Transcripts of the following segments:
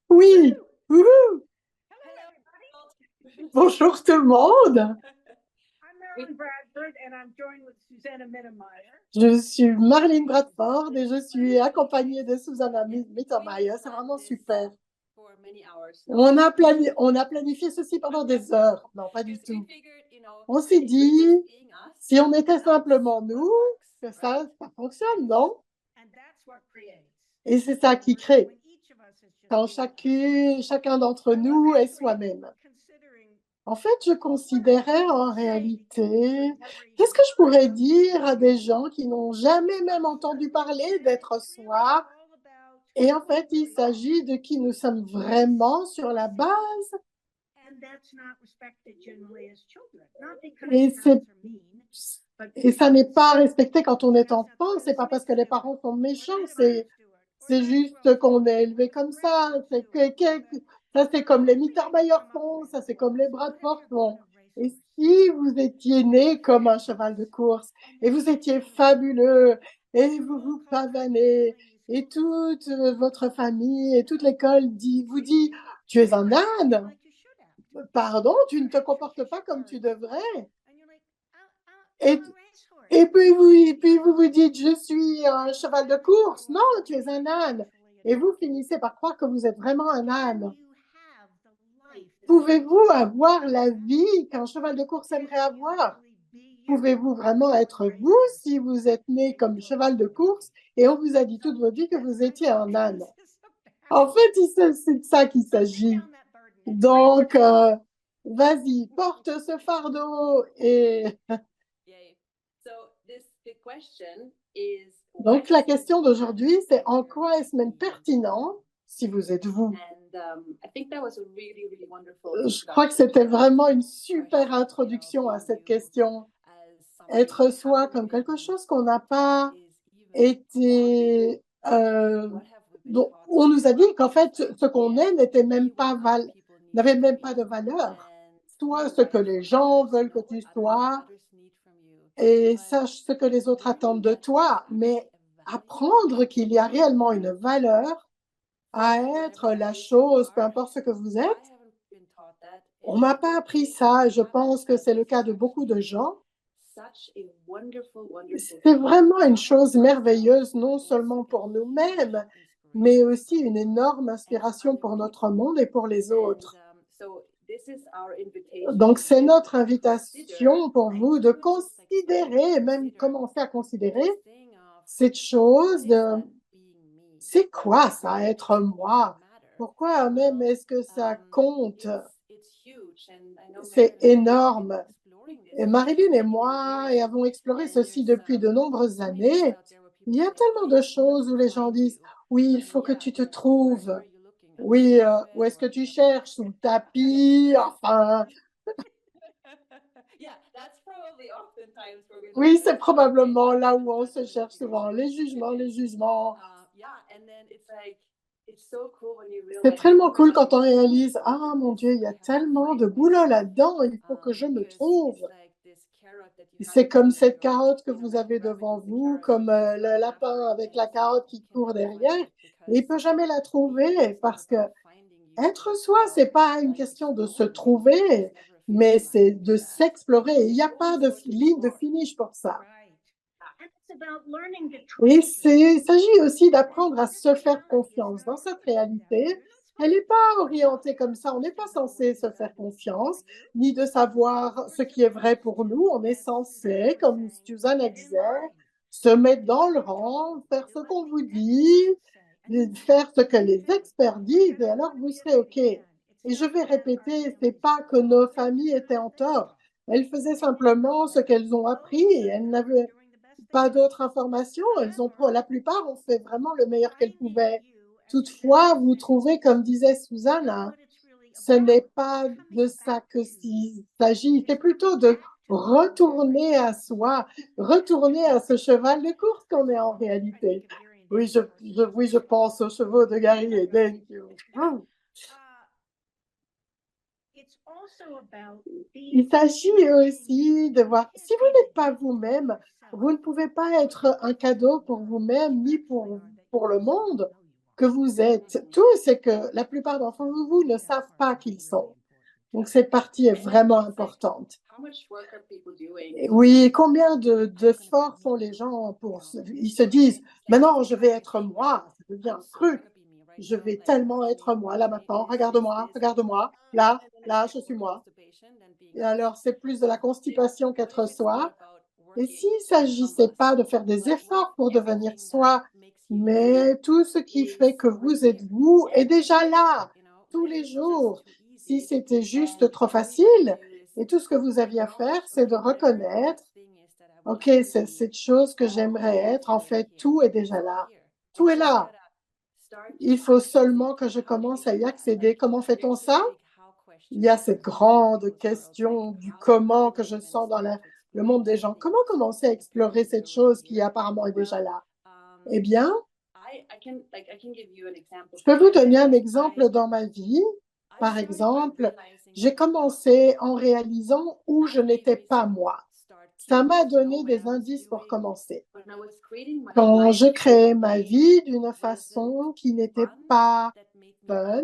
Oui. Wouhou. Hello, everybody. Bonjour tout le monde. I'm Marilyn Bradford, and I'm joined with Susanna Mittermeier. Je suis Marlene Bradford et je suis accompagnée de Susanna Mittermeier. C'est vraiment super. For many hours. On a planifié ceci pendant des heures. Non, pas du Because we tout. figured, On s'est if we're dit, just being us, si on était simplement nous, que ça fonctionne, non? and that's what creates. Et c'est ça qui crée. When each of us is just Quand chacun d'entre nous est soi-même. considering En fait, je considérais en réalité, qu'est-ce que je pourrais dire à des gens qui n'ont jamais même entendu parler d'être soi? all about, Et en fait, il s'agit de qui nous sommes vraiment sur la base. and that's not respected generally as children. Not because Et parents c'est are mean, but et ça n'est pas respecté quand on est enfant. C'est pas parce que les parents sont méchants, c'est juste qu'on est élevé comme ça. Ça, c'est comme les Mittermeier font, ça, c'est comme les Bradford font. Et si vous étiez né comme un cheval de course, et vous étiez fabuleux, et vous vous pavanez, et toute votre famille et toute l'école vous dit, tu es un âne, pardon, tu ne te comportes pas comme tu devrais. Et, puis vous dites, je suis un cheval de course. Non, tu es un âne. Et vous finissez par croire que vous êtes vraiment un âne. Pouvez-vous avoir la vie qu'un cheval de course aimerait avoir? Pouvez-vous vraiment être vous si vous êtes né comme cheval de course et on vous a dit toute votre vie que vous étiez un âne? En fait, c'est de ça qu'il s'agit. Donc, vas-y, porte ce fardeau et... Donc, la question d'aujourd'hui, c'est en quoi est-ce même pertinent si vous êtes vous? Je crois que c'était vraiment une super introduction à cette question. Être soi comme quelque chose qu'on n'a pas été... on nous a dit qu'en fait, ce qu'on est n'avait même pas de valeur. Sois ce que les gens veulent que tu sois et sache ce que les autres attendent de toi, mais apprendre qu'il y a réellement une valeur à être la chose, peu importe ce que vous êtes. On ne m'a pas appris ça, et je pense que c'est le cas de beaucoup de gens. C'est vraiment une chose merveilleuse, non seulement pour nous-mêmes, mais aussi une énorme inspiration pour notre monde et pour les autres. Donc, c'est notre invitation pour vous de considérer, même commencer à considérer cette chose de c'est quoi ça, être moi? Pourquoi même est-ce que ça compte? C'est énorme. Et Marilyn et moi avons exploré ceci depuis de nombreuses années. Il y a tellement de choses où les gens disent, oui, il faut que tu te trouves. Oui, où est-ce que tu cherches? Sous le tapis, enfin. Oui, c'est probablement là où on se cherche souvent. Les jugements, les jugements. C'est tellement cool quand on réalise, ah mon Dieu, il y a tellement de boulot là-dedans, il faut que je me trouve. C'est comme cette carotte que vous avez devant vous, comme le lapin avec la carotte qui court derrière. Et il ne peut jamais la trouver parce que être soi, ce n'est pas une question de se trouver, mais c'est de s'explorer. Il n'y a pas de ligne de finish pour ça. Et il s'agit aussi d'apprendre à se faire confiance dans cette réalité. Elle n'est pas orientée comme ça. On n'est pas censé se faire confiance, ni de savoir ce qui est vrai pour nous. On est censé, comme Susanna disait, se mettre dans le rang, faire ce qu'on vous dit, faire ce que les experts disent, et alors vous serez OK. Et je vais répéter, ce n'est pas que nos familles étaient en tort. Elles faisaient simplement ce qu'elles ont appris et elles n'avaient pas d'autres informations. La plupart ont fait vraiment le meilleur qu'elles pouvaient. Toutefois, vous trouvez, comme disait Suzanne, ce n'est pas de ça que s'il s'agit. C'est plutôt de retourner à soi, retourner à ce cheval de course qu'on est en réalité. Oui, je pense aux chevaux de Gary et Dane. Il s'agit aussi de voir, si vous n'êtes pas vous-même, vous ne pouvez pas être un cadeau pour vous-même ni pour le monde. que vous êtes tous, c'est que la plupart d'entre vous ne savent pas qui ils sont. Donc cette partie est vraiment importante. Et oui, combien d'efforts font les gens ils se disent, maintenant je vais être moi, ça devient un truc, je vais tellement être moi là maintenant, regarde-moi, là, je suis moi. Et alors c'est plus de la constipation qu'être soi. Et s'il ne s'agissait pas de faire des efforts pour devenir soi, mais tout ce qui fait que vous êtes vous est déjà là, tous les jours. Si c'était juste trop facile, et tout ce que vous aviez à faire, c'est de reconnaître, OK, c'est cette chose que j'aimerais être, en fait, tout est déjà là. Tout est là. Il faut seulement que je commence à y accéder. Comment fait-on ça? Il y a cette grande question du comment que je sens dans le monde des gens. Comment commencer à explorer cette chose qui apparemment est déjà là? Eh bien, je peux vous donner un exemple dans ma vie. Par exemple, j'ai commencé en réalisant où je n'étais pas moi. Ça m'a donné des indices pour commencer. Quand je créais ma vie d'une façon qui n'était pas fun,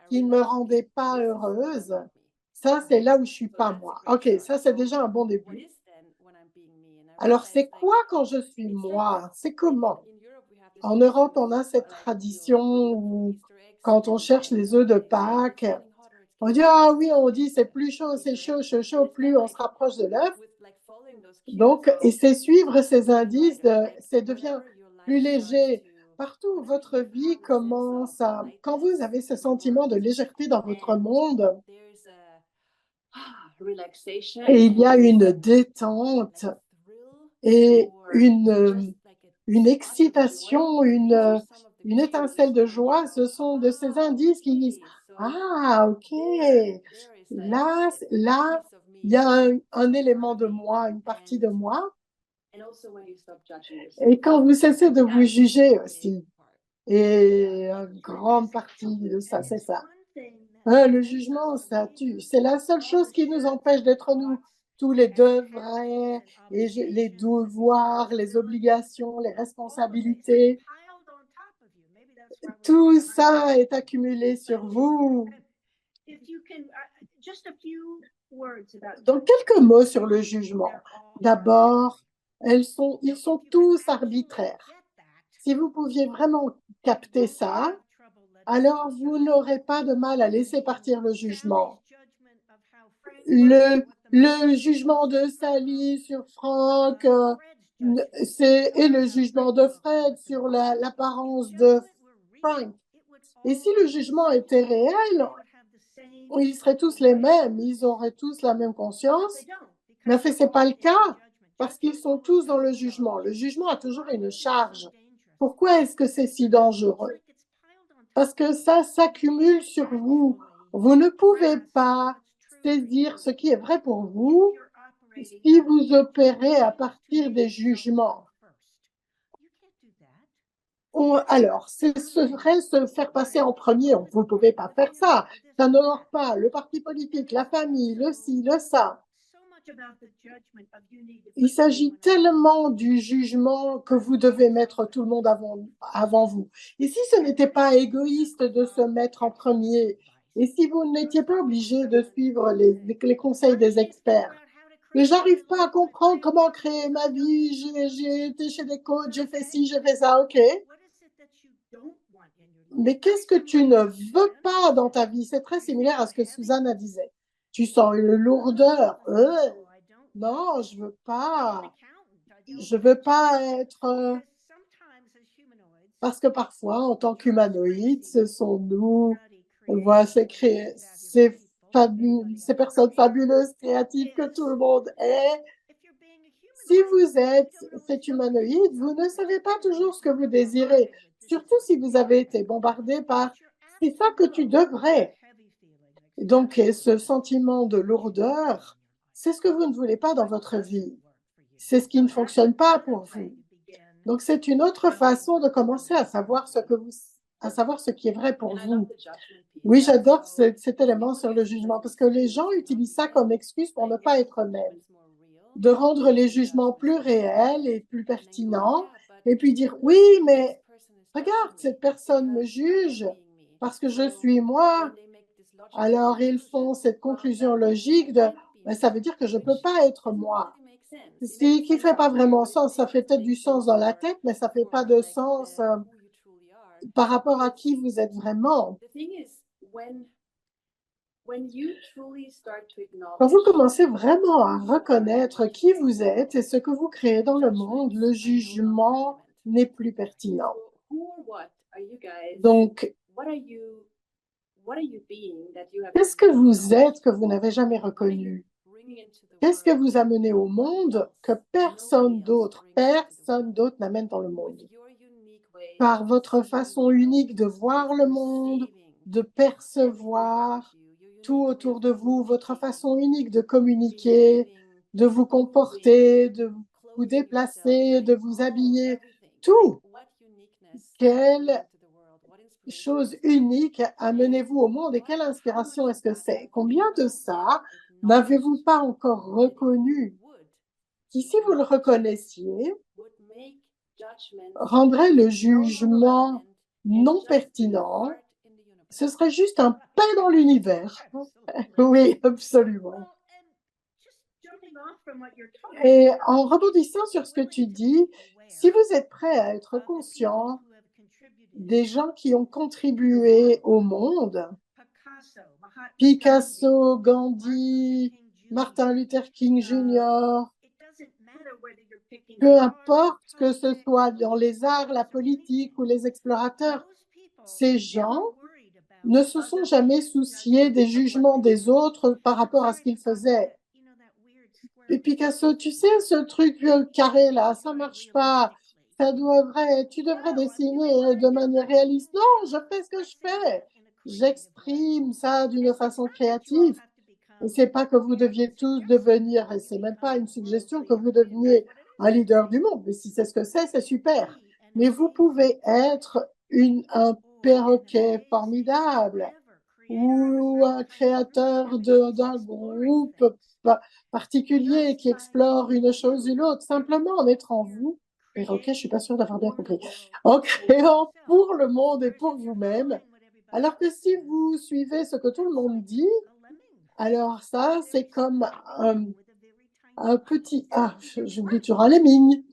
qui ne me rendait pas heureuse, ça, c'est là où je suis pas moi. OK, ça, c'est déjà un bon début. Alors, c'est quoi quand je suis moi? C'est comment? En Europe, on a cette tradition où, quand on cherche les œufs de Pâques, on dit, ah oui, on dit c'est plus chaud, c'est chaud, chaud, chaud, plus on se rapproche de l'œuf. Donc, et c'est suivre ces indices, ça devient plus léger. Partout où votre vie commence à, quand vous avez ce sentiment de légèreté dans votre monde, et il y a une détente et une excitation, une étincelle de joie, ce sont de ces indices qui disent, ah, OK, là, il y a un élément de moi, une partie de moi. Et quand vous cessez de vous juger aussi, et une grande partie de ça, c'est ça. Le jugement, ça tue. C'est la seule chose qui nous empêche d'être nous. Tous les devraient, les devoirs, les obligations, les responsabilités, tout ça est accumulé sur vous. Donc, quelques mots sur le jugement. D'abord, ils sont tous arbitraires. Si vous pouviez vraiment capter ça, alors vous n'aurez pas de mal à laisser partir le jugement. Le jugement de Sally sur Franck, et le jugement de Fred sur l'apparence de Frank. Et si le jugement était réel, ils seraient tous les mêmes, ils auraient tous la même conscience. Mais en fait, ce n'est pas le cas, parce qu'ils sont tous dans le jugement. Le jugement a toujours une charge. Pourquoi est-ce que c'est si dangereux? Parce que ça s'accumule sur vous. Vous ne pouvez pas saisir ce qui est vrai pour vous si vous opérez à partir des jugements. Alors, ce serait se faire passer en premier. Vous ne pouvez pas faire ça. Ça n'honore pas le parti politique, la famille, le ci, le ça. Il s'agit tellement du jugement que vous devez mettre tout le monde avant vous. Et si ce n'était pas égoïste de se mettre en premier, et si vous n'étiez pas obligé de suivre les conseils des experts, mais j'arrive pas à comprendre comment créer ma vie, j'ai été chez des coachs, j'ai fait ci, j'ai fait ça, OK. Mais qu'est-ce que tu ne veux pas dans ta vie? C'est très similaire à ce que Suzanne disait. Tu sens une lourdeur. Non, je veux pas. Je veux pas être. Parce que parfois, en tant qu'humanoïde, ce sont nous. On voit ces personnes fabuleuses, créatives que tout le monde est. Si vous êtes cet humanoïde, vous ne savez pas toujours ce que vous désirez, surtout si vous avez été bombardé par « c'est ça que tu devrais ». Donc, ce sentiment de lourdeur, c'est ce que vous ne voulez pas dans votre vie. C'est ce qui ne fonctionne pas pour vous. Donc, c'est une autre façon de commencer à savoir ce qui est vrai pour vous. Oui, j'adore cet élément sur le jugement parce que les gens utilisent ça comme excuse pour ne pas être eux-mêmes, de rendre les jugements plus réels et plus pertinents, et puis dire oui, mais regarde, cette personne me juge parce que je suis moi. Alors, ils font cette conclusion logique de, ben, ça veut dire que je ne peux pas être moi. Ce qui ne fait pas vraiment sens. Ça fait peut-être du sens dans la tête, mais ça ne fait pas de sens par rapport à qui vous êtes vraiment. Quand vous commencez vraiment à reconnaître qui vous êtes et ce que vous créez dans le monde, le jugement n'est plus pertinent. Donc, qu'est-ce que vous êtes que vous n'avez jamais reconnu? Qu'est-ce que vous amenez au monde que personne d'autre n'amène dans le monde? Par votre façon unique de voir le monde, de percevoir tout autour de vous, votre façon unique de communiquer, de vous comporter, de vous déplacer, de vous habiller, tout. Quelle chose unique amenez-vous au monde et quelle inspiration est-ce que c'est? Combien de ça n'avez-vous pas encore reconnu? Qui, si vous le reconnaissiez, rendrait le jugement non pertinent. Ce serait juste un pas dans l'univers. Oui, absolument. Et en rebondissant sur ce que tu dis, si vous êtes prêt à être conscient des gens qui ont contribué au monde, Picasso, Gandhi, Martin Luther King Jr., peu importe que ce soit dans les arts, la politique ou les explorateurs, ces gens ne se sont jamais souciés des jugements des autres par rapport à ce qu'ils faisaient. Et Picasso, tu sais, ce truc carré là, ça marche pas. Tu devrais dessiner de manière réaliste. Non, je fais ce que je fais. J'exprime ça d'une façon créative. Et c'est pas que vous deviez tous devenir, et c'est même pas une suggestion que vous deveniez un leader du monde. Mais si c'est ce que c'est super. Mais vous pouvez être un perroquet formidable ou un créateur d'un groupe particulier qui explore une chose ou l'autre, simplement en être en vous. Perroquet, je suis pas sûre d'avoir bien compris. En créant pour le monde et pour vous-même. Alors que si vous suivez ce que tout le monde dit, alors ça, c'est comme un petit... Ah, j'oublie toujours un lemming.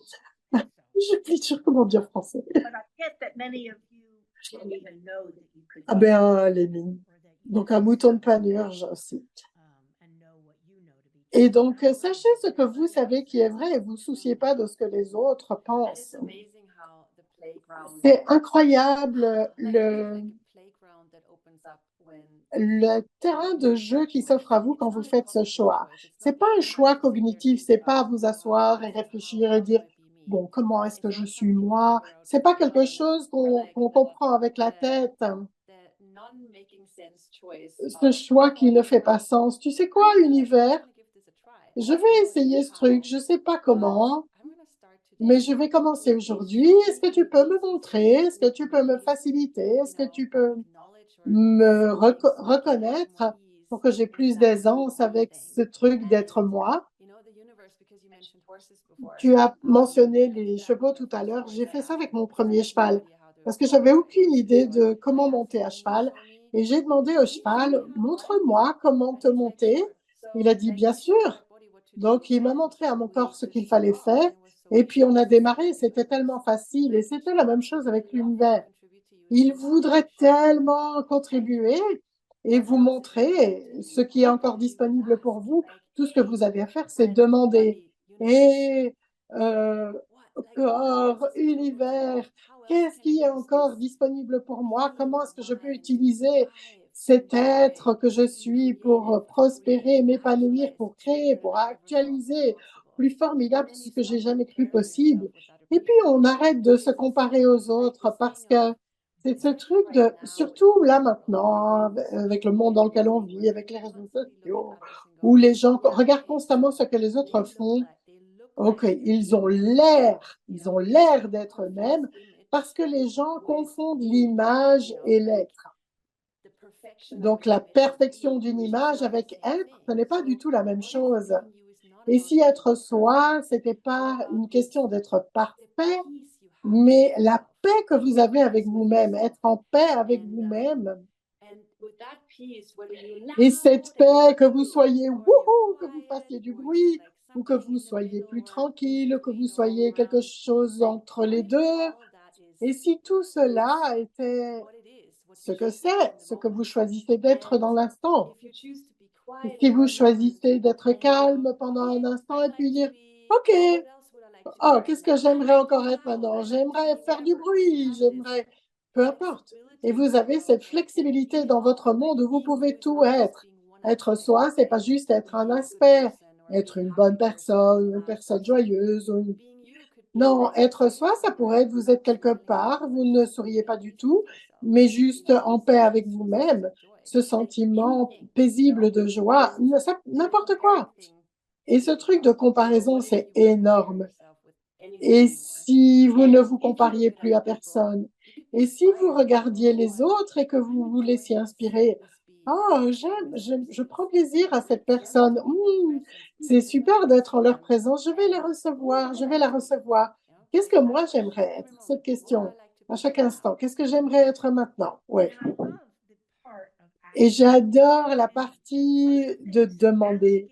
J'oublie toujours comment dire en français. Ah ben, un lemming. Donc, un mouton de panurge aussi. Et donc, sachez ce que vous savez qui est vrai et vous ne souciez pas de ce que les autres pensent. C'est incroyable le terrain de jeu qui s'offre à vous quand vous faites ce choix. Ce n'est pas un choix cognitif, ce n'est pas vous asseoir et réfléchir et dire, bon, comment est-ce que je suis moi? Ce n'est pas quelque chose qu'on comprend avec la tête. Ce choix qui ne fait pas sens. Tu sais quoi, univers? Je vais essayer ce truc, je ne sais pas comment, mais je vais commencer aujourd'hui. Est-ce que tu peux me montrer? Est-ce que tu peux me faciliter? Est-ce que tu peux me reconnaître pour que j'ai plus d'aisance avec ce truc d'être moi? Tu as mentionné les chevaux tout à l'heure. J'ai fait ça avec mon premier cheval parce que j'avais aucune idée de comment monter à cheval. Et j'ai demandé au cheval, montre-moi comment te monter. Il a dit, bien sûr. Donc, il m'a montré à mon corps ce qu'il fallait faire. Et puis, on a démarré. C'était tellement facile. Et c'était la même chose avec l'univers. Il voudrait tellement contribuer et vous montrer ce qui est encore disponible pour vous. Tout ce que vous avez à faire, c'est demander. Et corps, univers, qu'est-ce qui est encore disponible pour moi? Comment est-ce que je peux utiliser cet être que je suis pour prospérer, m'épanouir, pour créer, pour actualiser plus formidable ce que j'ai jamais cru possible? Et puis, on arrête de se comparer aux autres parce que c'est ce truc de, surtout là maintenant, avec le monde dans lequel on vit, avec les réseaux sociaux, où les gens regardent constamment ce que les autres font. OK, ils ont l'air d'être eux-mêmes parce que les gens confondent l'image et l'être. Donc, la perfection d'une image avec être, ce n'est pas du tout la même chose. Et si être soi, ce n'était pas une question d'être parfait, mais la paix que vous avez avec vous-même, être en paix avec vous-même, et cette paix, que vous soyez wouhou, que vous fassiez du bruit, ou que vous soyez plus tranquille, que vous soyez quelque chose entre les deux, et si tout cela était ce que c'est, ce que vous choisissez d'être dans l'instant, si vous choisissez d'être calme pendant un instant et puis dire, OK, oh, qu'est-ce que j'aimerais encore être maintenant? J'aimerais faire du bruit, j'aimerais, peu importe. Et vous avez cette flexibilité dans votre monde où vous pouvez tout être. Être soi, c'est pas juste être un aspect, être une bonne personne, une personne joyeuse. Non, être soi, ça pourrait être vous êtes quelque part, vous ne seriez pas du tout, mais juste en paix avec vous-même, ce sentiment paisible de joie, n'importe quoi. Et ce truc de comparaison, c'est énorme. Et si vous ne vous compariez plus à personne, et si vous regardiez les autres et que vous vous laissiez inspirer, oh, je prends plaisir à cette personne. C'est super d'être en leur présence. Je vais les recevoir, je vais la recevoir. Qu'est-ce que moi j'aimerais être? Cette question à chaque instant. Qu'est-ce que j'aimerais être maintenant? Oui. Et j'adore la partie de demander.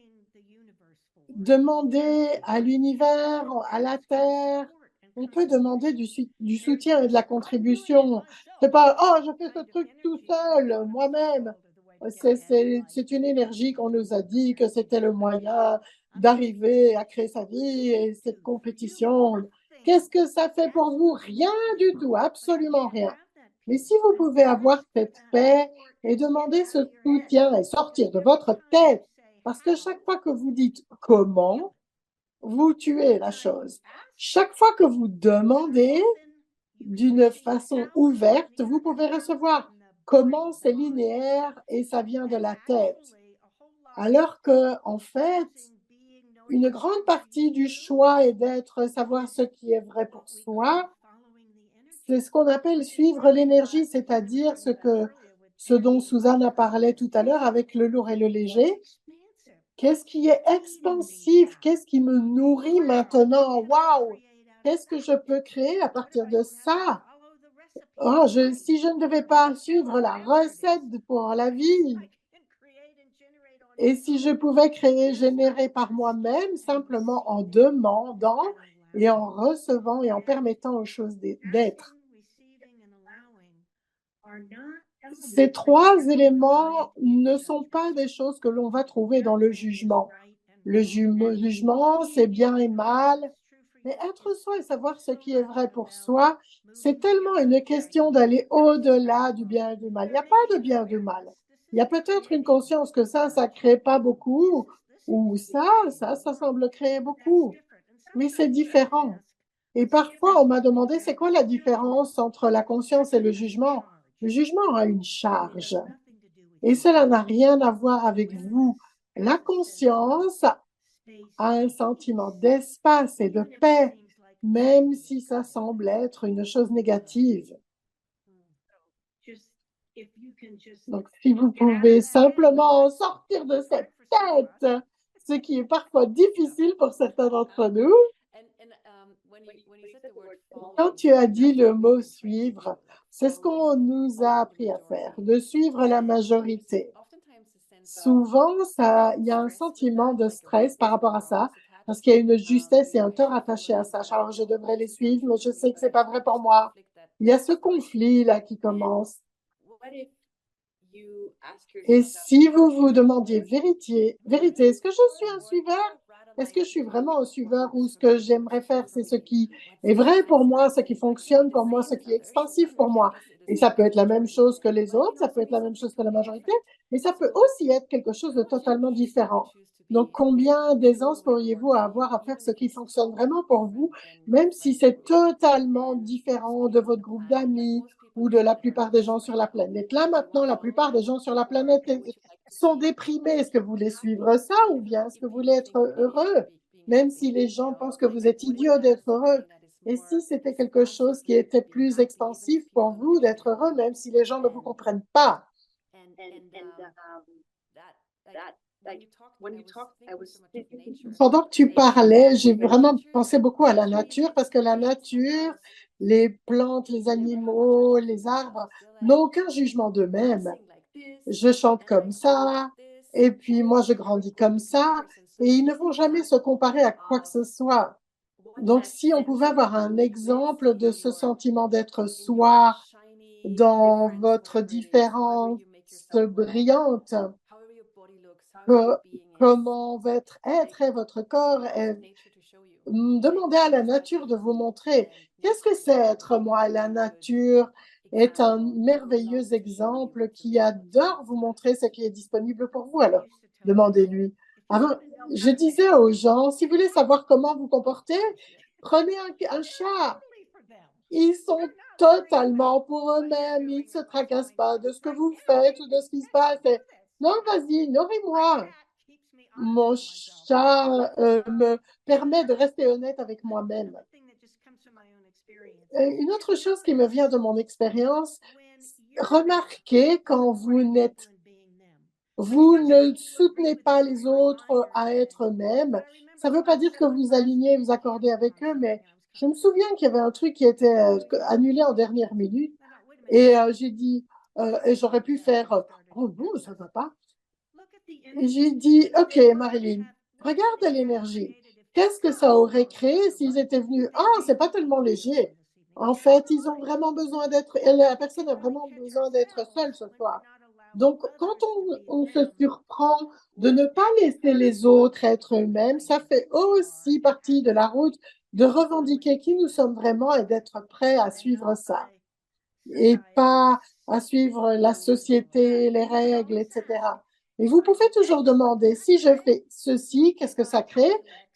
Demander à l'univers, à la terre. On peut demander du soutien et de la contribution. C'est pas, oh, je fais ce truc tout seul, moi-même. C'est une énergie qu'on nous a dit que c'était le moyen d'arriver à créer sa vie et cette compétition. Qu'est-ce que ça fait pour vous? Rien du tout, absolument rien. Mais si vous pouvez avoir cette paix et demander ce soutien et sortir de votre tête, parce que chaque fois que vous dites comment, vous tuez la chose. Chaque fois que vous demandez d'une façon ouverte, vous pouvez recevoir. Comment, c'est linéaire et ça vient de la tête. Alors que, en fait, une grande partie du choix est d'être, savoir ce qui est vrai pour soi. C'est ce qu'on appelle suivre l'énergie, c'est-à-dire ce dont Suzanne a parlé tout à l'heure avec le lourd et le léger. Qu'est-ce qui est expansif? Qu'est-ce qui me nourrit maintenant? Waouh! Qu'est-ce que je peux créer à partir de ça? Oh, si je ne devais pas suivre la recette pour la vie, et si je pouvais créer, générer par moi-même, simplement en demandant et en recevant et en permettant aux choses d'être. Ces trois éléments ne sont pas des choses que l'on va trouver dans le jugement. Le jugement, c'est bien et mal, mais être soi et savoir ce qui est vrai pour soi, c'est tellement une question d'aller au-delà du bien et du mal. Il n'y a pas de bien et de mal. Il y a peut-être une conscience que ça ne crée pas beaucoup, ou ça semble créer beaucoup, mais c'est différent. Et parfois, on m'a demandé, c'est quoi la différence entre la conscience et le jugement? Le jugement a une charge et cela n'a rien à voir avec vous. La conscience a un sentiment d'espace et de paix, même si ça semble être une chose négative. Donc, si vous pouvez simplement sortir de cette tête, ce qui est parfois difficile pour certains d'entre nous, quand tu as dit le mot suivre, c'est ce qu'on nous a appris à faire, de suivre la majorité. Souvent, il y a un sentiment de stress par rapport à ça, parce qu'il y a une justesse et un tort attaché à ça. Alors, je devrais les suivre, mais je sais que c'est pas vrai pour moi. Il y a ce conflit-là qui commence. Et si vous vous demandiez vérité, est-ce que je suis un suiveur? Est-ce que je suis vraiment un suiveur ou ce que j'aimerais faire, c'est ce qui est vrai pour moi, ce qui fonctionne pour moi, ce qui est expansif pour moi? Et ça peut être la même chose que les autres, ça peut être la même chose que la majorité, mais ça peut aussi être quelque chose de totalement différent. Donc, combien d'aisance pourriez-vous avoir à faire ce qui fonctionne vraiment pour vous, même si c'est totalement différent de votre groupe d'amis ou de la plupart des gens sur la planète? Là, maintenant, la plupart des gens sur la planète sont déprimés. Est-ce que vous voulez suivre ça ou bien est-ce que vous voulez être heureux? Même si les gens pensent que vous êtes idiot d'être heureux. Et si c'était quelque chose qui était plus expansif pour vous d'être heureux, même si les gens ne vous comprennent pas? Pendant que tu parlais, j'ai vraiment pensé beaucoup à la nature parce que la nature, les plantes, les animaux, les arbres n'ont aucun jugement d'eux-mêmes. Je chante comme ça, et puis moi je grandis comme ça, et ils ne vont jamais se comparer à quoi que ce soit. Donc si on pouvait avoir un exemple de ce sentiment d'être soi dans votre différence brillante, que- comment être est votre corps, et demandez à la nature de vous montrer qu'est-ce que c'est être moi. La nature est un merveilleux exemple qui adore vous montrer ce qui est disponible pour vous. Alors, demandez-lui. Avant, je disais aux gens, si vous voulez savoir comment vous comporter, prenez un chat. Ils sont totalement pour eux-mêmes. Ils ne se tracassent pas de ce que vous faites ou de ce qui se passe. Et, non, vas-y, nourris-moi. Mon chat me permet de rester honnête avec moi-même. Une autre chose qui me vient de mon expérience, remarquez quand vous ne soutenez pas les autres à être eux-mêmes. Ça ne veut pas dire que vous alignez, vous accordez avec eux, mais je me souviens qu'il y avait un truc qui était annulé en dernière minute et j'ai dit, et j'aurais pu faire, oh non, ça ne va pas. Et j'ai dit, OK, Marilyn, regarde l'énergie. Qu'est-ce que ça aurait créé s'ils étaient venus? Ah, c'est pas tellement léger. En fait, ils ont vraiment besoin d'être, la personne a vraiment besoin d'être seule ce soir. Donc, quand on se surprend de ne pas laisser les autres être eux-mêmes, ça fait aussi partie de la route de revendiquer qui nous sommes vraiment et d'être prêt à suivre ça. Et pas à suivre la société, les règles, etc. Et vous pouvez toujours demander, si je fais ceci, qu'est-ce que ça crée?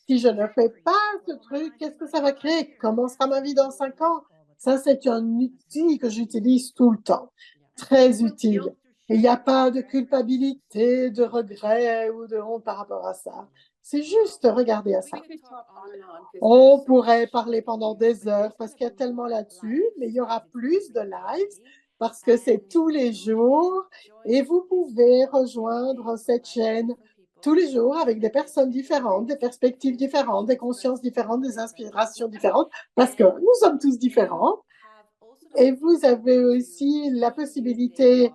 Si je ne fais pas ce truc, qu'est-ce que ça va créer? Comment sera ma vie dans 5 ans? Ça, c'est un outil que j'utilise tout le temps. Très utile. Il n'y a pas de culpabilité, de regret ou de honte par rapport à ça. C'est juste regarder à ça. On pourrait parler pendant des heures parce qu'il y a tellement là-dessus, mais il y aura plus de lives parce que c'est tous les jours et vous pouvez rejoindre cette chaîne tous les jours avec des personnes différentes, des perspectives différentes, des consciences différentes, des inspirations différentes parce que nous sommes tous différents. Et vous avez aussi la possibilité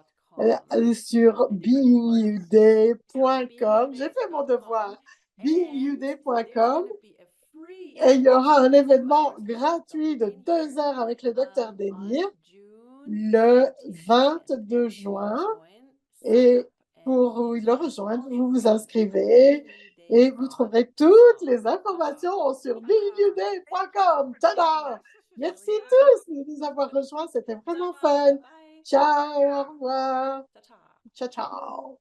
sur beingyouday.com. J'ai fait mon devoir. beingyouday.com. Et il y aura un événement gratuit de 2 heures avec le docteur Denir le 22 juin. Et pour le rejoindre, vous vous inscrivez et vous trouverez toutes les informations sur beingyouday.com. Tada! Merci tous de nous avoir rejoints. C'était vraiment fun. Ciao, au revoir. Ciao, ciao.